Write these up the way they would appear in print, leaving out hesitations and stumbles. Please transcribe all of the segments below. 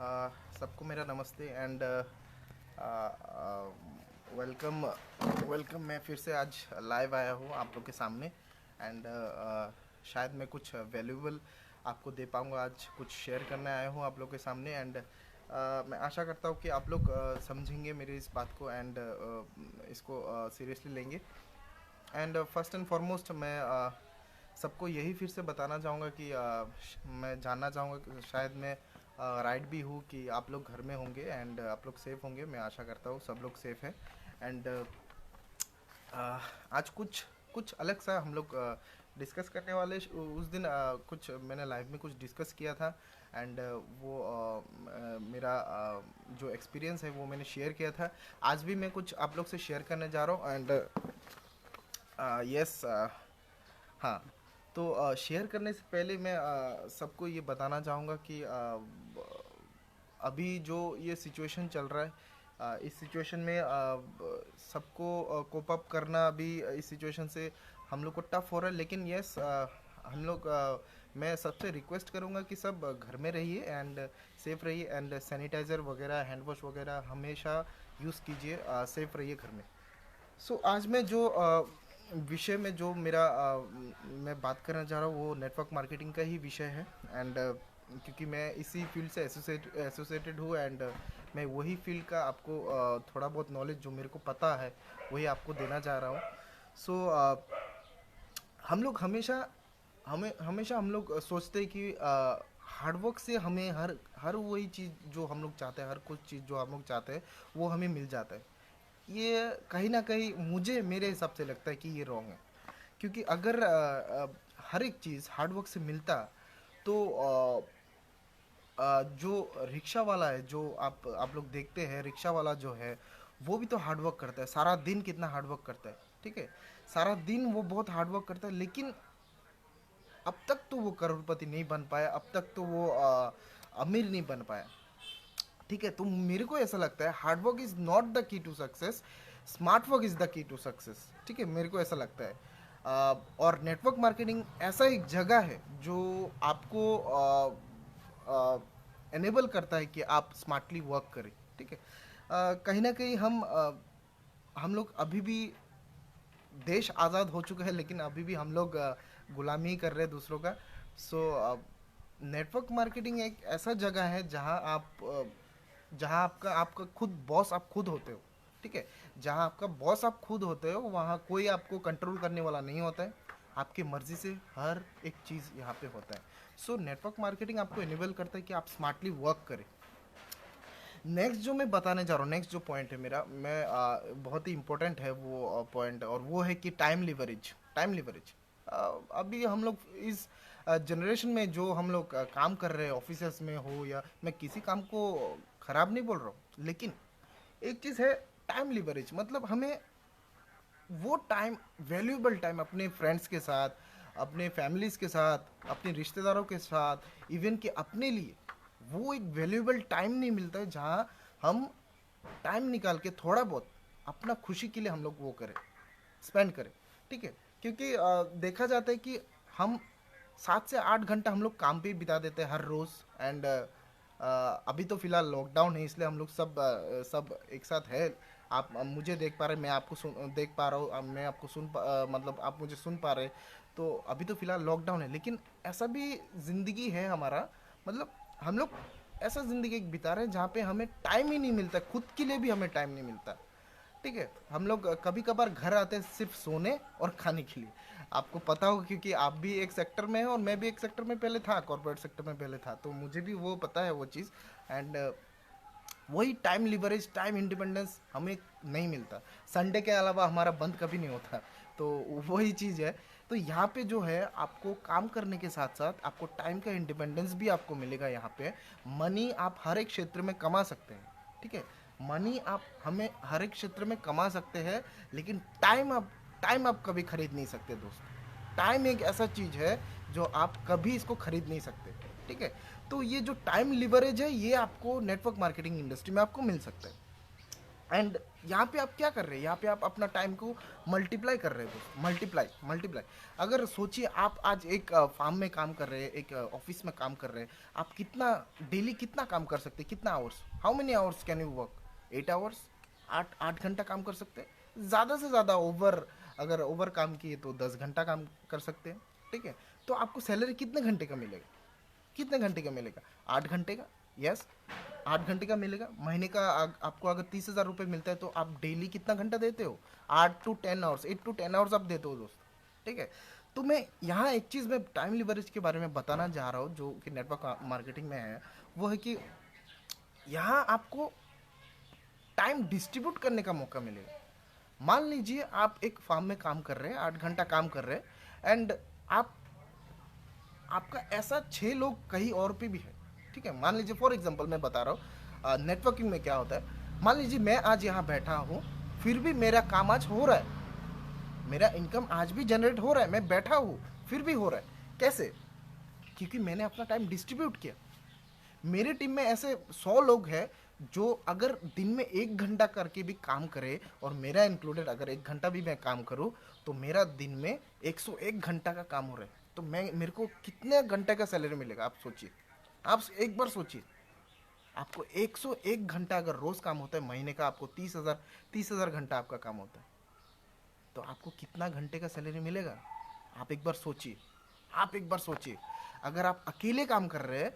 सबको मेरा नमस्ते एंड वेलकम वेलकम। मैं फिर से आज लाइव आया हूँ आप लोग के सामने एंड शायद मैं कुछ वैल्यूबल आपको दे पाऊँगा। आज कुछ शेयर करने आया हूँ आप लोग के सामने एंड मैं आशा करता हूँ कि आप लोग समझेंगे मेरी इस बात को एंड इसको सीरियसली लेंगे। एंड फर्स्ट एंड फॉरमोस्ट मैं सबको यही फिर से बताना चाहूँगा कि मैं जानना चाहूँगा कि शायद मैं राइट भी हूँ कि आप लोग घर में होंगे एंड आप लोग सेफ़ होंगे। मैं आशा करता हूँ सब लोग सेफ़ हैं एंड आज कुछ कुछ अलग सा हम लोग डिस्कस करने वाले। उस दिन कुछ मैंने लाइव में कुछ डिस्कस किया था एंड वो मेरा जो एक्सपीरियंस है वो मैंने शेयर किया था। आज भी मैं कुछ आप लोग से शेयर करने जा रहा हूँ एंड यस। हाँ, तो शेयर करने से पहले मैं सबको ये बताना चाहूँगा कि अभी जो ये सिचुएशन चल रहा है, इस सिचुएशन में सबको कोप अप करना अभी इस सिचुएशन से हम लोग को टफ हो रहा है। लेकिन यस, हम लोग मैं सबसे रिक्वेस्ट करूँगा कि सब घर में रहिए एंड सेफ़ रहिए एंड सैनिटाइज़र वगैरह हैंड वॉश वगैरह हमेशा यूज़ कीजिए, सेफ़ रहिए घर में। आज मैं जो विषय में जो मेरा मैं बात करना चाह रहा हूँ वो नेटवर्क मार्केटिंग का ही विषय है एंड क्योंकि मैं इसी फील्ड से एसोसिएटेड हूँ एंड मैं वही फील्ड का आपको थोड़ा बहुत नॉलेज जो मेरे को पता है वही आपको देना चाह रहा हूँ। हम लोग हमेशा हमें हमेशा हम लोग सोचते हैं कि हार्डवर्क से हमें हर हर वही चीज़ जो हम लोग चाहते हैं, हर कुछ चीज़ जो हम लोग चाहते हैं वो हमें मिल जाता है। ये कहीं ना कहीं मुझे मेरे हिसाब से लगता है कि ये रॉन्ग है। क्योंकि अगर हर एक चीज़ हार्डवर्क से मिलता तो जो रिक्शा वाला है, जो आप लोग देखते हैं रिक्शा वाला जो है वो भी तो हार्डवर्क करता है। सारा दिन कितना हार्डवर्क करता है, ठीक है। सारा दिन वो बहुत हार्डवर्क करता है लेकिन अब तक तो वो करोड़पति नहीं बन पाया, अब तक तो वो अमीर नहीं बन पाया, ठीक है। तो मेरे को ऐसा लगता है hard work is not the key to success, smart work is the key to success, ठीक है। मेरे को ऐसा लगता है और नेटवर्क मार्केटिंग ऐसा एक जगह है जो आपको एनेबल करता है कि आप स्मार्टली वर्क करें, ठीक है। कहीं ना कहीं हम लोग अभी भी देश आज़ाद हो चुका है लेकिन अभी भी हम लोग गुलामी कर रहे हैं दूसरों का। सो नेटवर्क मार्केटिंग एक ऐसा जगह है जहां जहां आपका आपका खुद बॉस आप खुद होते हो, ठीक है। जहां आपका बॉस आप खुद होते हो वहां कोई आपको कंट्रोल करने वाला नहीं होता है। आपकी मर्जी से हर एक चीज़ यहाँ पे होता है। नेटवर्क मार्केटिंग आपको इनेबल करता है कि आप स्मार्टली वर्क करें। नेक्स्ट जो मैं बताने जा रहा हूँ, नेक्स्ट जो पॉइंट है मेरा, मैं बहुत ही इंपॉर्टेंट है वो पॉइंट, और वो है कि टाइम लिवरेज। टाइम लिवरेज अभी हम लोग इस जनरेशन में जो हम लोग काम कर रहे हैं ऑफिस में हो या मैं किसी काम को ख़राब नहीं बोल रहा हूँ, लेकिन एक चीज़ है टाइम लिवरेज। मतलब हमें वो टाइम, वैल्यूएबल टाइम अपने फ्रेंड्स के साथ, अपने फैमिलीज़ के साथ, अपने रिश्तेदारों के साथ, इवन कि अपने लिए वो एक वैल्यूएबल टाइम नहीं मिलता है जहाँ हम टाइम निकाल के थोड़ा बहुत अपना खुशी के लिए हम लोग वो करें, स्पेंड करें, ठीक है। क्योंकि देखा जाता है कि हम 7 से 8 घंटा हम लोग काम पे ही बिता देते हैं हर रोज़ एंड अभी तो फिलहाल लॉकडाउन है इसलिए हम लोग सब एक साथ है। आप मुझे देख पा रहे, मैं आपको देख पा रहा हूँ, मैं आपको मतलब आप मुझे सुन पा रहे। तो अभी तो फिलहाल लॉकडाउन है लेकिन ऐसा भी ज़िंदगी है हमारा। मतलब हम लोग ऐसा ज़िंदगी बिता रहे हैं जहाँ पे हमें टाइम ही नहीं मिलता, खुद के लिए भी हमें टाइम नहीं मिलता, ठीक है। हम लोग कभी कभार घर आते हैं सिर्फ सोने और खाने के लिए। आपको पता होगा क्योंकि आप भी एक सेक्टर में हैं और मैं भी एक सेक्टर में पहले था, कॉर्पोरेट सेक्टर में पहले था, तो मुझे भी वो पता है वो चीज़। एंड वही टाइम लिवरेज, टाइम इंडिपेंडेंस हमें नहीं मिलता। संडे के अलावा हमारा बंद कभी नहीं होता। तो वही चीज़ है। तो यहाँ पे जो है आपको काम करने के साथ साथ आपको टाइम का इंडिपेंडेंस भी आपको मिलेगा। यहाँ पे मनी आप हर एक क्षेत्र में कमा सकते हैं, ठीक है। मनी आप हमें हर एक क्षेत्र में कमा सकते हैं लेकिन टाइम आप कभी खरीद नहीं सकते दोस्त। टाइम एक ऐसा चीज़ है जो आप कभी इसको खरीद नहीं सकते, ठीक है। तो ये जो टाइम लिवरेज है ये आपको नेटवर्क मार्केटिंग इंडस्ट्री में आपको मिल सकता है। एंड यहाँ पे आप क्या कर रहे हैं, यहाँ पे आप अपना टाइम को मल्टीप्लाई कर रहे हो दोस्त, मल्टीप्लाई मल्टीप्लाई। अगर सोचिए आप आज एक फार्म में काम कर रहे हैं, एक ऑफिस में काम कर रहे हैं, आप कितना डेली कितना काम कर सकते हैं, कितना hours, how many hours can you work, 8 hours, 8 8 घंटा काम कर सकते हैं ज़्यादा से ज़्यादा। अगर ओवर काम किए तो 10 घंटा काम कर सकते हैं, ठीक है। तो आपको सैलरी कितने घंटे का मिलेगा, कितने घंटे का मिलेगा, 8 घंटे का, यस, 8 घंटे का मिलेगा। महीने का आपको अगर 30,000 रुपये मिलता है तो आप डेली कितना घंटा देते हो, 8 to 10 आवर्स, 8 to 10 आवर्स आप देते हो दोस्त, ठीक है। तो मैं यहाँ एक चीज़ मैं टाइम लिवरेज के बारे में बताना चाह रहा हूँ जो कि नेटवर्क मार्केटिंग में है, वो है कि यहाँ आपको टाइम डिस्ट्रीब्यूट करने का मौका मिलेगा। मान लीजिए आप एक फार्म में काम कर रहे हैं, 8 घंटा काम कर रहे हैं, एंड आप आपका ऐसा 6 लोग कहीं और पे भी है, ठीक है। मान लीजिए फॉर एग्जांपल मैं बता रहा हूँ नेटवर्किंग में क्या होता है। मान लीजिए मैं आज यहाँ बैठा हूँ, फिर भी मेरा काम आज हो रहा है, मेरा इनकम आज भी जनरेट हो रहा है, मैं बैठा हूँ फिर भी हो रहा है। कैसे? क्योंकि मैंने अपना टाइम डिस्ट्रीब्यूट किया। मेरे टीम में ऐसे 100 लोग हैं जो अगर दिन में 1 घंटा करके भी काम करे, और मेरा इंक्लूडेड, अगर 1 घंटा भी मैं काम करूँ तो मेरा दिन में 101 घंटा का काम हो रहा है। तो मेरे को कितने घंटे का सैलरी मिलेगा आप सोचिए, आप एक बार सोचिए। आपको 101 घंटा अगर रोज काम होता है, महीने का आपको 30,000 घंटा आपका काम होता है, तो आपको कितना घंटे का सैलरी मिलेगा? आप एक बार सोचिए, आप एक बार सोचिए। अगर आप अकेले काम कर रहे हैं,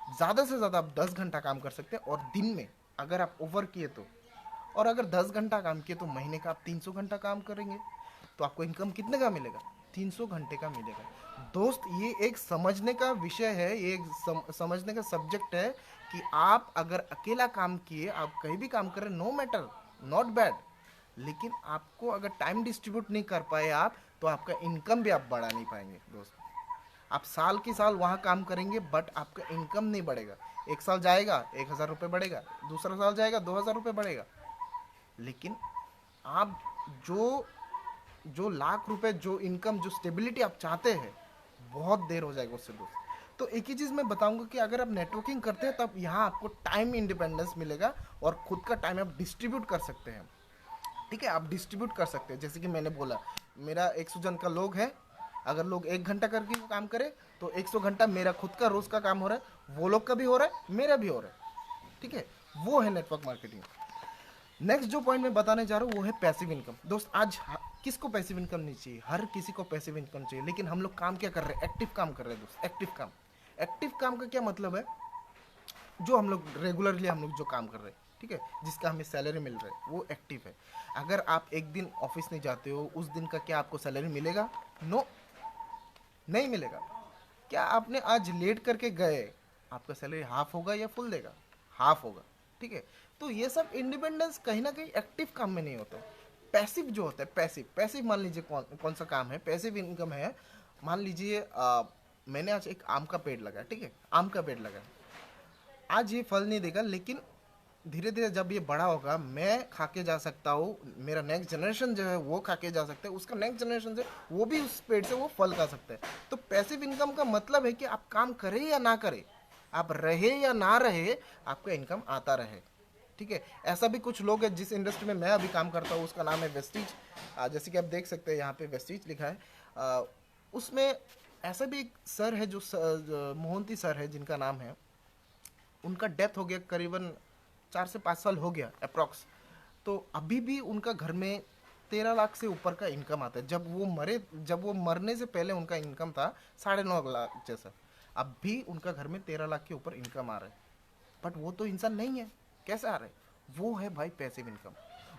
ज़्यादा से ज़्यादा आप 10 घंटा काम कर सकते हैं, और दिन में अगर आप ओवर किए तो, और अगर 10 घंटा काम किए तो महीने का आप 300 घंटा काम करेंगे, तो आपको इनकम कितने का मिलेगा? 300 घंटे का मिलेगा दोस्त। ये एक समझने का विषय है, ये एक समझने का सब्जेक्ट है कि आप अगर अकेला काम किए, आप कहीं भी काम करें, नो मैटर, नॉट बैड, लेकिन आपको अगर टाइम डिस्ट्रीब्यूट नहीं कर पाए आप, तो आपका इनकम भी आप बढ़ा नहीं पाएंगे दोस्त। आप साल के साल वहाँ काम करेंगे बट आपका इनकम नहीं बढ़ेगा। एक साल जाएगा 1,000 रुपये बढ़ेगा, दूसरा साल जाएगा 2,000 रुपये बढ़ेगा, लेकिन आप जो जो लाख रुपए जो इनकम जो स्टेबिलिटी आप चाहते हैं, बहुत देर हो जाएगा उससे दोस्त। तो एक ही चीज़ मैं बताऊंगा कि अगर आप नेटवर्किंग करते हैं तब यहाँ आपको टाइम इंडिपेंडेंस मिलेगा, और खुद का टाइम आप डिस्ट्रीब्यूट कर सकते हैं, ठीक है। आप डिस्ट्रीब्यूट कर सकते हैं, जैसे कि मैंने बोला मेरा 100 जन का लोग है, अगर लोग 1 घंटा करके काम करे तो 100 घंटा मेरा खुद का रोज का काम हो रहा है, वो लोग का भी हो रहा है, मेरा भी हो रहा है, ठीक है। वो है नेटवर्क मार्केटिंग। नेक्स्ट जो पॉइंट मैं बताने जा रहा हूँ वो है पैसिव इनकम दोस्त। आज किसको पैसिव इनकम नहीं चाहिए? हर किसी को पैसिव इनकम चाहिए, लेकिन हम लोग काम क्या कर रहे हैं? एक्टिव काम कर रहे हैं दोस्त, एक्टिव काम। एक्टिव काम का क्या मतलब है? जो हम लोग रेगुलरली हम लोग जो काम कर रहे हैं, ठीक है, जिसका हमें सैलरी मिल रहा है, वो एक्टिव है। अगर आप एक दिन ऑफिस नहीं जाते हो, उस दिन का क्या आपको सैलरी मिलेगा? नो, नहीं मिलेगा। क्या आपने आज लेट करके गए, आपका सैलरी हाफ होगा या फुल देगा? हाफ होगा, ठीक है। तो ये सब इंडिपेंडेंस कहीं ना कहीं एक्टिव काम में नहीं होता है। पैसिव जो होता है, पैसिव पैसिव मान लीजिए कौन कौन सा काम है, पैसिव इनकम है। मान लीजिए मैंने आज एक आम का पेड़ लगाया, ठीक है, आम का पेड़ लगाया, आज ये फल नहीं देगा, लेकिन धीरे धीरे जब ये बड़ा होगा, मैं खा के जा सकता हूँ, मेरा नेक्स्ट जनरेशन जो है वो खा के जा सकता है, उसका नेक्स्ट जनरेशन जो वो भी उस पेड़ से वो फल खा सकता है। तो पैसिव इनकम का मतलब है कि आप काम करें या ना करें, आप रहे या ना रहे, आपका इनकम आता रहे, ठीक है। ऐसा भी कुछ लोग हैं जिस इंडस्ट्री में मैं अभी काम करता हूँ, उसका नाम है वेस्टीज। जैसे कि आप देख सकते हैं यहाँ पे वेस्टीज लिखा है। उसमें ऐसा भी एक सर है जो मोहंती सर है, जिनका नाम है, उनका डेथ हो गया करीबन 4 से 5 साल हो गया अप्रॉक्स। तो अभी भी उनका घर में 13 लाख से ऊपर का इनकम आता है। जब वो मरने से पहले उनका इनकम था 9.5 लाख जैसा। अब भी उनका घर में 13 लाख के ऊपर इनकम आ रहा है, बट वो तो इंसान नहीं है, कैसे आ रहा है? वो है भाई पैसिव इनकम।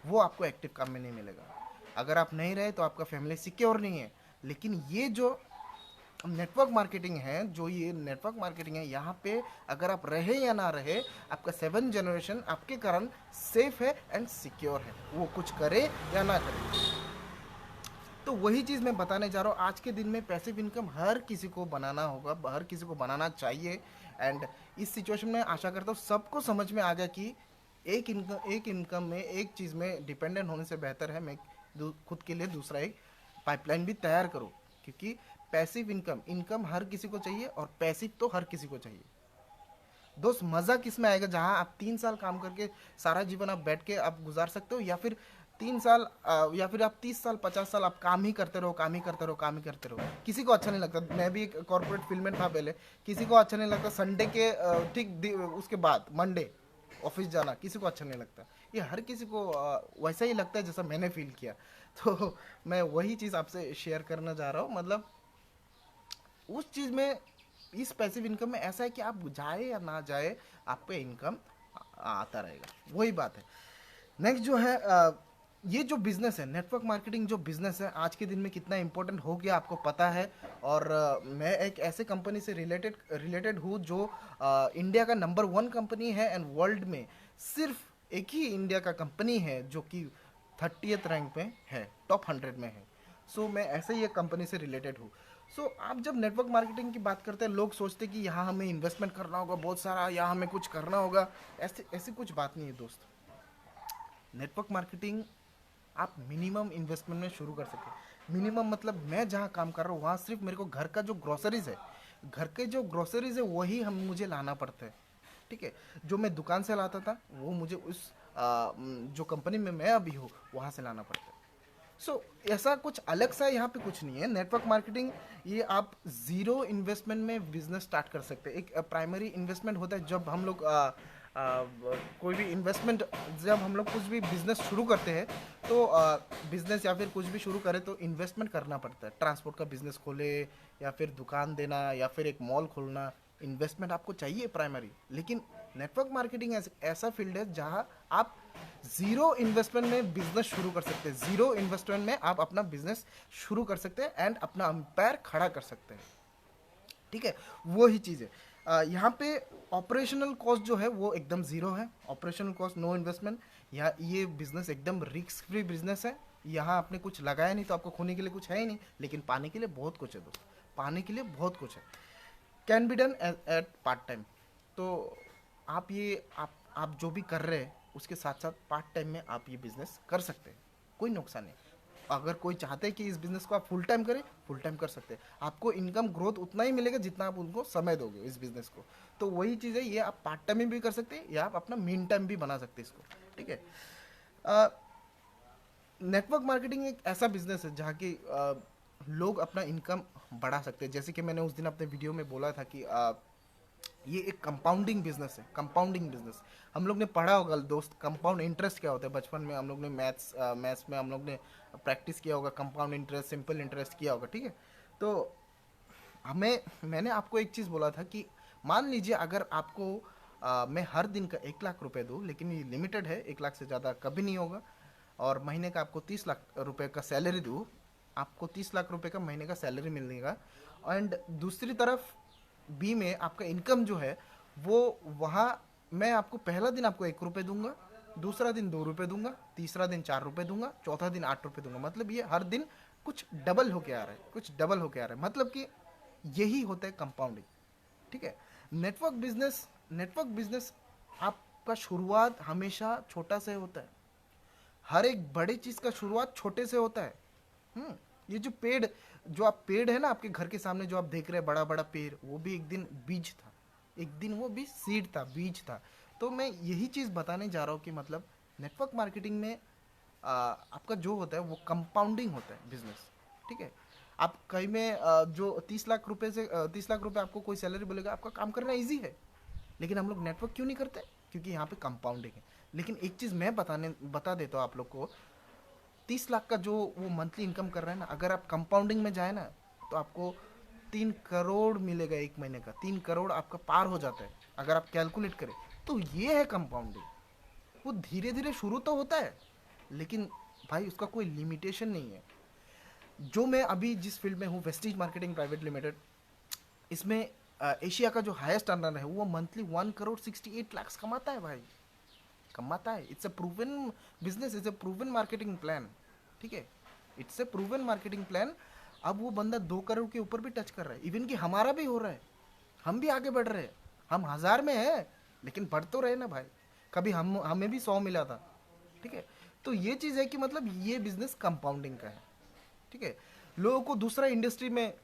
वो आपको एक्टिव काम में नहीं मिलेगा। अगर आप नहीं रहे तो आपका फैमिली सिक्योर नहीं है। लेकिन ये जो नेटवर्क मार्केटिंग है, जो ये नेटवर्क मार्केटिंग है, यहाँ पे अगर आप रहे या ना रहे, आपका 7 जनरेशन आपके कारण सेफ है एंड सिक्योर है, वो कुछ करे या ना करे। तो वही चीज़ मैं बताने जा रहा हूँ। आज के दिन में पैसिव इनकम हर किसी को बनाना होगा, हर किसी को बनाना चाहिए। एंड इस सिचुएशन में आशा करता हूँ सबको समझ में आ गया कि एक इनकम में, एक चीज़ में डिपेंडेंट होने से बेहतर है मैं खुद के लिए दूसरा एक पाइपलाइन भी तैयार करूँ। क्योंकि पैसिव इनकम हर किसी को चाहिए, और पैसिव तो हर किसी को चाहिए। दोस्त मज़ा किस में आएगा, जहाँ आप 3 साल काम करके सारा जीवन आप बैठ के आप गुजार सकते हो, या फिर 3 साल या फिर आप 30 साल 50 साल आप काम ही करते रहो, काम ही करते रहो, काम ही करते रहो। किसी को अच्छा नहीं लगता। मैं भी एक कॉर्पोरेट फील्ड में था पहले। किसी को अच्छा नहीं लगता संडे के उसके बाद मंडे ऑफिस जाना, किसी को अच्छा नहीं लगता। ये हर किसी को वैसा ही लगता है जैसा मैंने फील किया। तो मैं वही चीज़ आपसे शेयर करना चाह रहा हूँ। मतलब उस चीज़ में, इस पैसिव इनकम में ऐसा है कि आप जाए या ना जाए, आप पे इनकम आता रहेगा। वही बात है। नेक्स्ट जो है ये जो बिजनेस है, नेटवर्क मार्केटिंग जो बिजनेस है, आज के दिन में कितना इंपॉर्टेंट हो गया आपको पता है। और मैं एक ऐसे कंपनी से रिलेटेड रिलेटेड हूँ जो इंडिया का नंबर 1 कंपनी है, एंड वर्ल्ड में सिर्फ एक ही इंडिया का कंपनी है जो कि 30th रैंक पे है, टॉप 100 में है। सो मैं ऐसे ही एक कंपनी से रिलेटेड हूँ। सो आप जब नेटवर्क मार्केटिंग की बात करते हैं, लोग सोचते हैं कि यहाँ हमें इन्वेस्टमेंट करना होगा बहुत सारा, यहाँ हमें कुछ करना होगा। ऐसे ऐसी कुछ बात नहीं है दोस्त। नेटवर्क मार्केटिंग आप मिनिमम इन्वेस्टमेंट में शुरू कर सकते। मिनिमम मतलब मैं जहाँ काम कर रहा हूँ वहाँ सिर्फ मेरे को घर का जो ग्रोसरीज है, घर के जो ग्रोसरीज है वही हम मुझे लाना पड़ता है। ठीक है। जो मैं दुकान से लाता था वो मुझे उस जो कंपनी में मैं अभी हूँ वहाँ से लाना पड़ता है। सो ऐसा कुछ अलग सा यहाँ पे कुछ नहीं है। नेटवर्क मार्केटिंग ये आप ज़ीरो इन्वेस्टमेंट में बिजनेस स्टार्ट कर सकते हैं। एक प्राइमरी इन्वेस्टमेंट होता है जब हम लोग कोई भी इन्वेस्टमेंट, जब हम लोग कुछ भी बिजनेस शुरू करते हैं तो बिजनेस या फिर कुछ भी शुरू करें तो इन्वेस्टमेंट करना पड़ता है। ट्रांसपोर्ट का बिजनेस खोले या फिर दुकान देना या फिर एक मॉल खोलना, इन्वेस्टमेंट आपको चाहिए प्राइमरी। लेकिन नेटवर्क मार्केटिंग ऐसा फील्ड है जहाँ आप जीरो इन्वेस्टमेंट में बिजनेस शुरू कर सकते हैं। जीरो इन्वेस्टमेंट में आप अपना बिजनेस शुरू कर सकते हैं एंड अपना अंपायर खड़ा कर सकते हैं। ठीक है। वो ही चीज़ है। यहाँ पे ऑपरेशनल कॉस्ट जो है वो एकदम ज़ीरो है। Operational cost, no investment. या ये बिजनेस एकदम रिस्क फ्री बिजनेस है। यहाँ आपने कुछ लगाया नहीं तो आपको खोने के लिए कुछ है ही नहीं, लेकिन पाने के लिए बहुत कुछ है दोस्त। पाने के लिए बहुत कुछ है। Can be done at part time. तो आप जो भी कर रहे हैं उसके साथ साथ पार्ट टाइम में आप ये बिजनेस कर सकते हैं, कोई नुकसान नहीं। अगर कोई चाहते हैं कि इस बिजनेस को आप फुल टाइम करें, फुल टाइम कर सकते हैं। आपको इनकम ग्रोथ उतना ही मिलेगा जितना आप उनको समय दोगे इस बिजनेस को। तो वही चीज़ है, ये आप पार्ट टाइम में भी कर सकते हैं या आप अपना मेन टाइम भी बना सकते हैं इसको। ठीक है। नेटवर्क मार्केटिंग एक ऐसा बिजनेस है जहाँ की लोग अपना इनकम बढ़ा सकते हैं। जैसे कि मैंने उस दिन अपने वीडियो में बोला था कि ये एक कंपाउंडिंग बिजनेस है। कंपाउंडिंग बिजनेस हम लोग ने पढ़ा होगा दोस्त, कंपाउंड इंटरेस्ट क्या होता है। बचपन में हम लोग ने मैथ्स में हम लोग ने प्रैक्टिस किया होगा, कंपाउंड इंटरेस्ट, सिंपल इंटरेस्ट किया होगा। ठीक है। तो मैंने आपको एक चीज़ बोला था कि मान लीजिए अगर आपको मैं हर दिन का 1 लाख रुपए दूँ, लेकिन ये लिमिटेड है, 1 लाख से ज़्यादा कभी नहीं होगा। और महीने का आपको 30 लाख रुपए का सैलरी दूँ, आपको 30 लाख रुपए का महीने का सैलरी मिलेगा। एंड दूसरी तरफ बी में आपका इनकम जो है वो, वहाँ मैं आपको पहला दिन आपको 1 रुपये दूंगा, दूसरा दिन 2 रुपये दूंगा, तीसरा दिन 4 रुपये दूंगा, चौथा दिन 8 रुपये दूंगा। मतलब ये हर दिन कुछ डबल होके आ रहा है, कुछ डबल होके आ रहा है। मतलब कि यही होता है कंपाउंडिंग। ठीक है। नेटवर्क बिजनेस आपका शुरुआत हमेशा छोटा से होता है। हर एक बड़े चीज का शुरुआत छोटे से होता है। ये जो आप पेड़ है ना आपके घर के सामने जो आप देख रहे हैं, बड़ा बड़ा पेड़, वो भी एक दिन बीज था। एक दिन वो भी सीड था, बीज था। तो मैं यही चीज बताने जा रहा हूँ कि मतलब नेटवर्क मार्केटिंग में आपका जो होता है वो कंपाउंडिंग होता है बिजनेस। ठीक है। आप कहीं में जो 30 लाख रुपए आपको कोई सैलरी बोलेगा, आपका काम करना ईजी है। लेकिन हम लोग नेटवर्क क्यों नहीं करते? क्योंकि यहाँ पे कंपाउंडिंग है। लेकिन एक चीज़ मैं बता देता हूँ आप लोग को। 30 लाख का जो वो मंथली इनकम कर रहा है ना, अगर आप कंपाउंडिंग में जाए ना तो आपको 3 करोड़ मिलेगा एक महीने का। 3 करोड़ आपका पार हो जाता है अगर आप कैलकुलेट करें। तो ये है कंपाउंडिंग। वो धीरे धीरे शुरू तो होता है, लेकिन भाई उसका कोई लिमिटेशन नहीं है। जो मैं अभी जिस फील्ड में हूँ, वेस्टीज मार्केटिंग प्राइवेट लिमिटेड, इसमें एशिया का जो हाईएस्ट अर्नर है वो मंथली 1 करोड़ 68 लाख कमाता है भाई, कमाता है। It's a proven business, it's a proven marketing plan. ठीक है। It's a proven marketing plan. अब वो बंदा 2 करोड़ के ऊपर भी टच कर रहा है। इवन कि हमारा भी हो रहा है, हम भी आगे बढ़ रहे हैं। हम 1000 में है लेकिन बढ़ तो रहे ना भाई। कभी हमें भी 100 मिला था। ठीक है। तो ये चीज़ है कि मतलब ये बिजनेस कंपाउंडिंग का है। ठीक है। लोगों को दूसरा इंडस्ट्री में,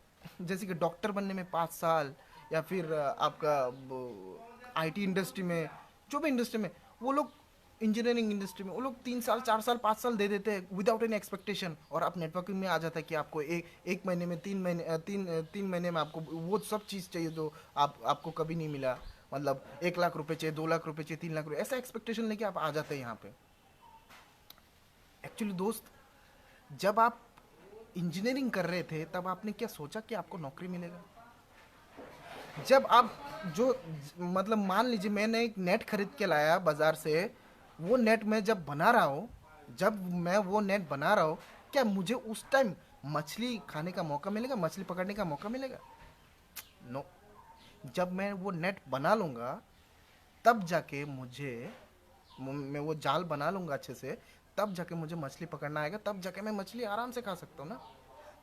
जैसे कि डॉक्टर बनने में 5 साल, या फिर आपका आईटी इंडस्ट्री में, जो भी इंडस्ट्री में, वो लोग इंजीनियरिंग इंडस्ट्री में वो लोग 3 साल 4 साल 5 साल दे देते हैं विदाउट एनी एक्सपेक्टेशन, और आप नेटवर्किंग में आ जाता है कि आपको एक महीने में 3 महीने 3 महीने में आपको वो सब चीज़ चाहिए जो आपको कभी नहीं मिला। मतलब 1 लाख रुपए चाहिए, 2 लाख रुपए चाहिए, 3 लाख रुपए, ऐसा एक्सपेक्टेशन लेके आप आ जाते हैं यहाँ पे। एक्चुअली दोस्त, जब आप इंजीनियरिंग कर रहे थे तब आपने क्या सोचा कि आपको नौकरी मिलेगा? जब आप जो मतलब मान लीजिए मैंने एक नेट खरीद के लाया बाजार से, वो नेट मैं जब बना रहा हूँ, जब मैं वो नेट बना रहा हूँ, क्या मुझे उस टाइम मछली खाने का मौका मिलेगा, मछली पकड़ने का मौका मिलेगा? नो। जब मैं वो नेट बना लूँगा, तब जाके मैं वो जाल बना लूँगा अच्छे से, तब जाके मुझे मछली पकड़ना आएगा, तब जाके मैं मछली आराम से खा सकता हूँ ना।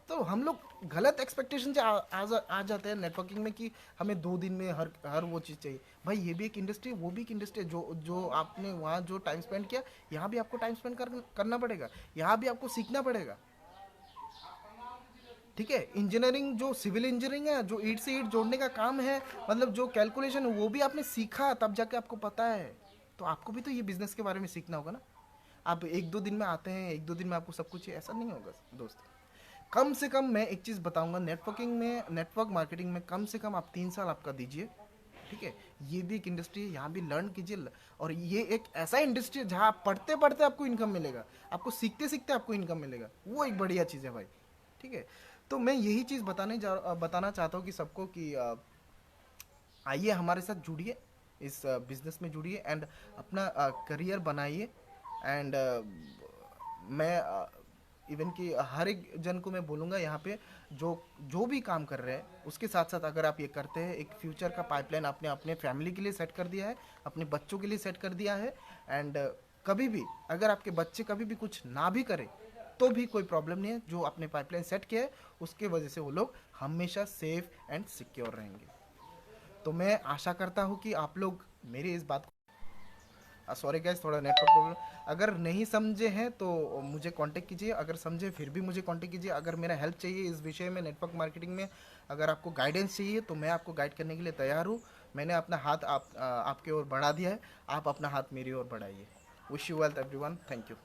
तो हम लोग गलत एक्सपेक्टेशन से आ जाते हैं नेटवर्किंग में कि हमें 2 दिन में हर हर वो चीज़ चाहिए। भाई ये भी एक इंडस्ट्री है, वो भी एक इंडस्ट्री है। जो जो आपने वहाँ जो टाइम स्पेंड किया, यहाँ भी आपको टाइम स्पेंड करना पड़ेगा, यहाँ भी आपको सीखना पड़ेगा। ठीक है, इंजीनियरिंग जो सिविल इंजीनियरिंग है, जो ईंट से ईंट जोड़ने का काम है, मतलब जो कैलकुलेशन है वो भी आपने सीखा, तब जाके आपको पता है। तो आपको भी तो ये बिजनेस के बारे में सीखना होगा ना। आप 1-2 दिन में आते हैं, 1-2 दिन में आपको सब कुछ, ऐसा नहीं होगा दोस्त। कम से कम मैं एक चीज़ बताऊंगा, नेटवर्किंग में, नेटवर्क मार्केटिंग में कम से कम आप 3 साल आपका दीजिए। ठीक है, ये भी एक इंडस्ट्री है, यहाँ भी लर्न कीजिए। और ये एक ऐसा इंडस्ट्री है जहाँ आप पढ़ते पढ़ते आपको इनकम मिलेगा, आपको सीखते सीखते आपको इनकम मिलेगा, वो एक बढ़िया चीज़ है भाई। ठीक है, तो मैं यही चीज़ बताना चाहता हूँ कि सबको कि आइए हमारे साथ जुड़िए, इस बिजनेस में जुड़िए एंड अपना करियर बनाइए। एंड मैं इवन कि हर एक जन को मैं बोलूँगा यहाँ पे, जो जो भी काम कर रहे हैं उसके साथ साथ अगर आप ये करते हैं, एक फ्यूचर का पाइपलाइन आपने अपने फैमिली के लिए सेट कर दिया है, अपने बच्चों के लिए सेट कर दिया है। एंड कभी भी अगर आपके बच्चे कभी भी कुछ ना भी करें तो भी कोई प्रॉब्लम नहीं है, जो आपने पाइपलाइन सेट किया है उसके वजह से वो लोग हमेशा सेफ एंड सिक्योर रहेंगे। तो मैं आशा करता हूँ कि आप लोग मेरी इस बात को, सॉरी गैस थोड़ा नेटवर्क प्रॉब्लम, अगर नहीं समझे हैं तो मुझे कांटेक्ट कीजिए, अगर समझे फिर भी मुझे कांटेक्ट कीजिए। अगर मेरा हेल्प चाहिए इस विषय में, नेटवर्क मार्केटिंग में, अगर आपको गाइडेंस चाहिए तो मैं आपको गाइड करने के लिए तैयार हूँ। मैंने अपना हाथ आपके ओर बढ़ा दिया है, आप अपना हाथ मेरी ओर बढ़ाइए। Wish you wealth everyone, thank you.